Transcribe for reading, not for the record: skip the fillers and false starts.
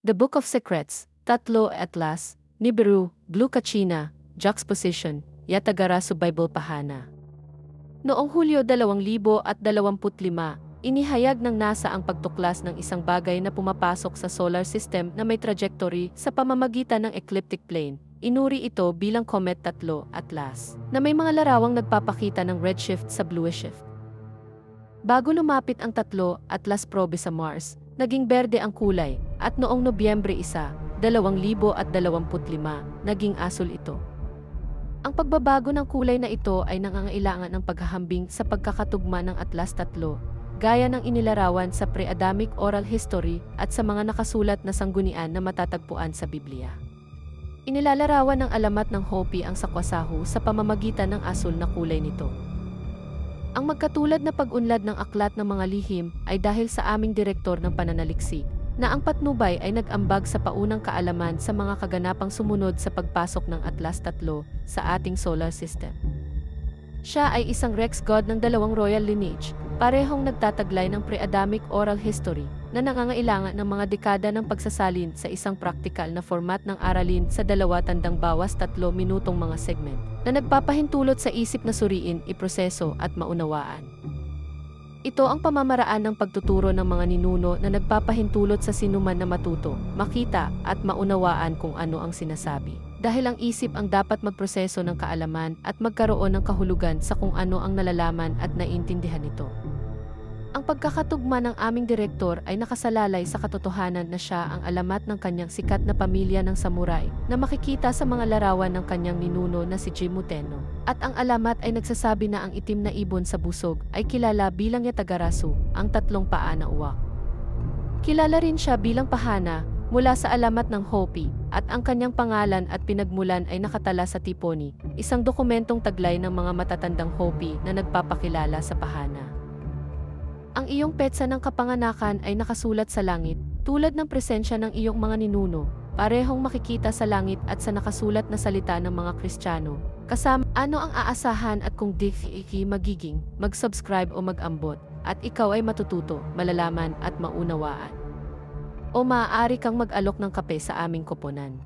The Book of Secrets, Tatlo Atlas, Nibiru, Blue Kachina, Juxtaposition, Yatagarasu Bible Pahana. Noong Hulyo 2025, inihayag ng NASA ang pagtuklas ng isang bagay na pumapasok sa solar system na may trajectory sa pamamagitan ng ecliptic plane. Inuri ito bilang Comet 3 Atlas, na may mga larawang nagpapakita ng redshift sa bluish shift. Bago lumapit ang 3 Atlas probe sa Mars, naging berde ang kulay, at noong Nobyembre 1, 2025, naging asul ito. Ang pagbabago ng kulay na ito ay nangangailangan ng paghahambing sa pagkakatugma ng Atlas 3, gaya ng inilarawan sa pre-Adamic oral history at sa mga nakasulat na sanggunian na matatagpuan sa Biblia. Inilalarawan ng alamat ng Hopi ang sakwasahu sa pamamagitan ng asul na kulay nito. Ang magkatulad na pag-unlad ng aklat ng mga lihim ay dahil sa aming direktor ng pananaliksik, na ang patnubay ay nag-ambag sa paunang kaalaman sa mga kaganapang sumunod sa pagpasok ng Atlas 3 sa ating solar system. Siya ay isang Rex God ng 2 royal lineage, parehong nagtataglay ng pre-Adamic oral history, na nangangailangan ng mga dekada ng pagsasalin sa isang praktikal na format ng aralin sa 2 tandang bawas 3 minutong mga segment, na nagpapahintulot sa isip na suriin, iproseso at maunawaan. Ito ang pamamaraan ng pagtuturo ng mga ninuno na nagpapahintulot sa sinuman na matuto, makita at maunawaan kung ano ang sinasabi. Dahil ang isip ang dapat magproseso ng kaalaman at magkaroon ng kahulugan sa kung ano ang nalalaman at naiintindihan nito. Ang pagkakatugma ng aming direktor ay nakasalalay sa katotohanan na siya ang alamat ng kanyang sikat na pamilya ng samurai na makikita sa mga larawan ng kanyang ninuno na si Jimmu Tenno. At ang alamat ay nagsasabi na ang itim na ibon sa busog ay kilala bilang Yatagarasu, ang 3 paa na uwak. Kilala rin siya bilang Pahana mula sa alamat ng Hopi, at ang kanyang pangalan at pinagmulan ay nakatala sa Tiponi, isang dokumentong taglay ng mga matatandang Hopi na nagpapakilala sa Pahana. Ang iyong petsa ng kapanganakan ay nakasulat sa langit, tulad ng presensya ng iyong mga ninuno, parehong makikita sa langit at sa nakasulat na salita ng mga Kristiyano. Kasama ano ang aasahan at kung di magiging, mag-subscribe o mag-ambot, at ikaw ay matututo, malalaman at maunawaan. O maaari kang mag-alok ng kape sa aming koponan.